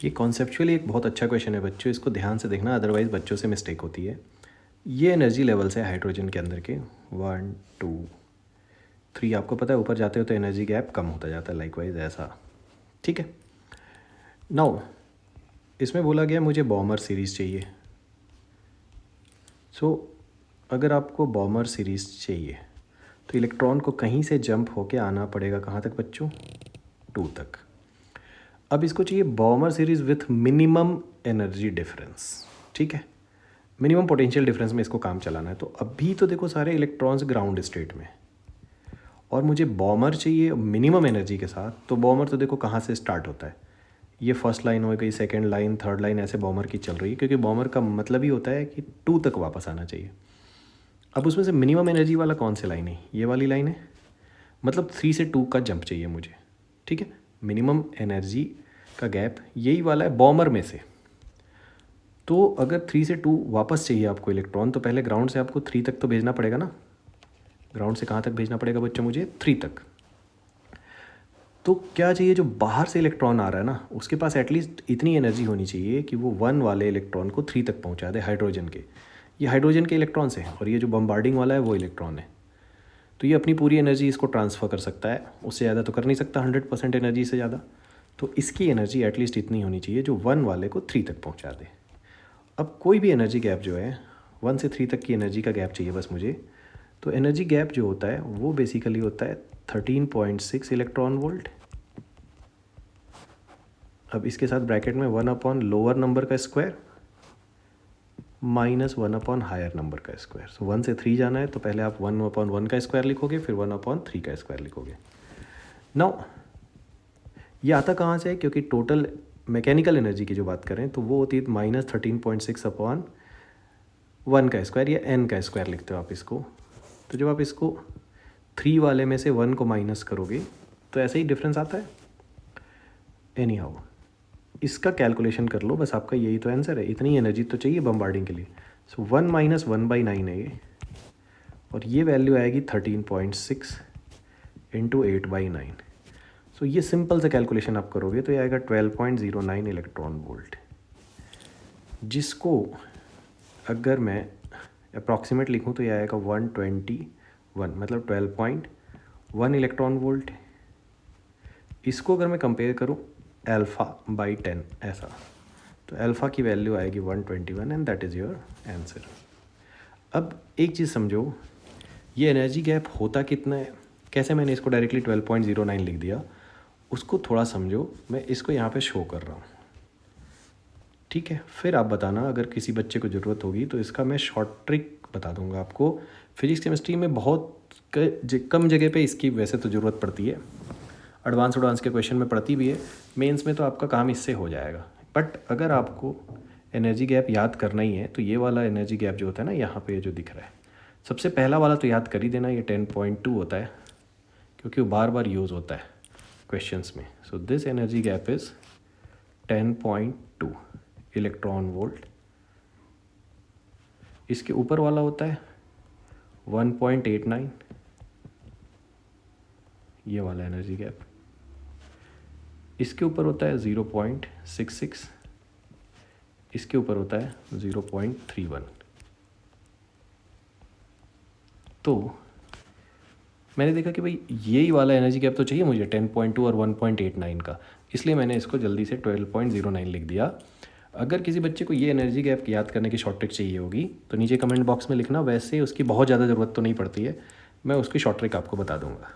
ये कॉन्सेप्चुअली एक बहुत अच्छा क्वेश्चन है बच्चों, इसको ध्यान से देखना, अदरवाइज़ बच्चों से मिस्टेक होती है। ये एनर्जी लेवल्स है हाइड्रोजन के अंदर के 1 2 3। आपको पता है ऊपर जाते हो तो एनर्जी गैप कम होता जाता है, लाइकवाइज ऐसा। ठीक है, नाउ इसमें बोला गया मुझे बॉमर सीरीज़ चाहिए। सो अगर आपको बॉमर सीरीज़ चाहिए तो इलेक्ट्रॉन को कहीं से जंप होके आना पड़ेगा कहाँ तक बच्चों? 2 तक। अब इसको चाहिए Baumer series with minimum energy difference. ठीक है, मिनिमम पोटेंशियल डिफरेंस में इसको काम चलाना है। तो अभी तो देखो सारे इलेक्ट्रॉन्स ग्राउंड स्टेट में, और मुझे बॉमर चाहिए मिनिमम एनर्जी के साथ। तो बॉमर तो देखो कहाँ से स्टार्ट होता है, ये फर्स्ट लाइन हो गई, सेकेंड लाइन, थर्ड लाइन, ऐसे बॉमर की चल रही है, क्योंकि बॉमर का मतलब ही होता है कि 2 तक वापस आना चाहिए। अब उसमें से मिनिमम एनर्जी वाला कौन सी लाइन है? ये वाली लाइन है, मतलब 3 से 2 का जंप चाहिए मुझे। ठीक है, मिनिमम एनर्जी का गैप यही वाला है बॉमर में से। तो अगर 3 से 2 वापस चाहिए आपको इलेक्ट्रॉन, तो पहले ग्राउंड से आपको 3 तक तो भेजना पड़ेगा ना। ग्राउंड से कहाँ तक भेजना पड़ेगा बच्चों? मुझे 3 तक। तो क्या चाहिए, जो बाहर से इलेक्ट्रॉन आ रहा है ना, उसके पास एटलीस्ट इतनी एनर्जी होनी चाहिए कि वो 1 वाले इलेक्ट्रॉन को 3 तक पहुँचा दे, हाइड्रोजन के। ये हाइड्रोजन के इलेक्ट्रॉन्स हैं, और ये जो बम्बार्डिंग वाला है वो इलेक्ट्रॉन है। तो ये अपनी पूरी एनर्जी इसको ट्रांसफ़र कर सकता है, उससे ज़्यादा तो कर नहीं सकता, 100% एनर्जी से ज़्यादा। तो इसकी एनर्जी एटलीस्ट इतनी होनी चाहिए जो 1 वाले को 3 तक पहुँचा दे। अब कोई भी एनर्जी गैप जो है 1 से 3 तक की एनर्जी का गैप चाहिए बस मुझे। तो एनर्जी गैप जो होता है वो बेसिकली होता है 13.6 इलेक्ट्रॉन वोल्ट। अब इसके साथ ब्रैकेट में 1 अपॉन लोअर नंबर का square minus 1 upon higher number का स्क्वायर। सो 1 से 3 जाना है तो पहले आप 1 अपॉन 1 का स्क्वायर लिखोगे, फिर 1 अपॉन 3 का स्क्वायर लिखोगे। नाउ ये आता कहाँ से है? क्योंकि टोटल मैकेनिकल एनर्जी की जो बात करें तो वो होती है -13.6 अपॉन 1 का स्क्वायर, या n का स्क्वायर लिखते हो आप इसको। तो जब आप इसको 3 वाले में से 1 को माइनस करोगे तो ऐसे ही डिफरेंस आता है। एनी हाउ इसका कैलकुलेशन कर लो बस, आपका यही तो आंसर है। इतनी एनर्जी तो चाहिए बम्बार्डिंग के लिए। सो 1 माइनस 1/9 है ये, और ये वैल्यू आएगी 13.6 इंटू 8/9। सो ये सिंपल से कैलकुलेशन आप करोगे तो ये आएगा 12.09 इलेक्ट्रॉन वोल्ट, जिसको अगर मैं अप्रॉक्सीमेट लिखूँ तो ये आएगा 121, मतलब 12.1 इलेक्ट्रॉन वोल्ट। इसको अगर मैं कंपेयर करूँ α/10 ऐसा, तो अल्फ़ा की वैल्यू आएगी 121 and that is your answer. अब एक चीज़ समझो, ये एनर्जी गैप होता कितना है? कैसे मैंने इसको डायरेक्टली 12.09 लिख दिया, उसको थोड़ा समझो। मैं इसको यहाँ पे शो कर रहा हूँ, ठीक है? फिर आप बताना अगर किसी बच्चे को ज़रूरत होगी तो इसका मैं शॉर्ट ट्रिक बता दूंगा आपको। फिजिक्स केमिस्ट्री में बहुत कम जगह पे इसकी वैसे तो ज़रूरत पड़ती है, एडवांस के क्वेश्चन में पड़ती भी है, मेंस में तो आपका काम इससे हो जाएगा। बट अगर आपको एनर्जी गैप याद करना ही है तो ये वाला एनर्जी गैप जो होता है ना, यहाँ पे जो दिख रहा है, सबसे पहला वाला तो याद कर ही देना, ये 10.2 होता है, क्योंकि वो बार बार यूज़ होता है क्वेश्चंस में। So this energy gap is 10.2 electron volt. इसके ऊपर वाला होता है 1.89, ये वाला एनर्जी गैप। इसके ऊपर होता है 0.66, इसके ऊपर होता है 0.31। तो मैंने देखा कि भाई यही वाला एनर्जी गैप तो चाहिए मुझे 10.2 और 1.89 का, इसलिए मैंने इसको जल्दी से 12.09 लिख दिया। अगर किसी बच्चे को ये एनर्जी गैप याद करने की शॉर्ट ट्रिक चाहिए होगी तो नीचे कमेंट बॉक्स में लिखना, वैसे उसकी बहुत ज़्यादा ज़रूरत तो नहीं पड़ती है, मैं उसकी शॉर्ट ट्रिक आपको बता दूंगा।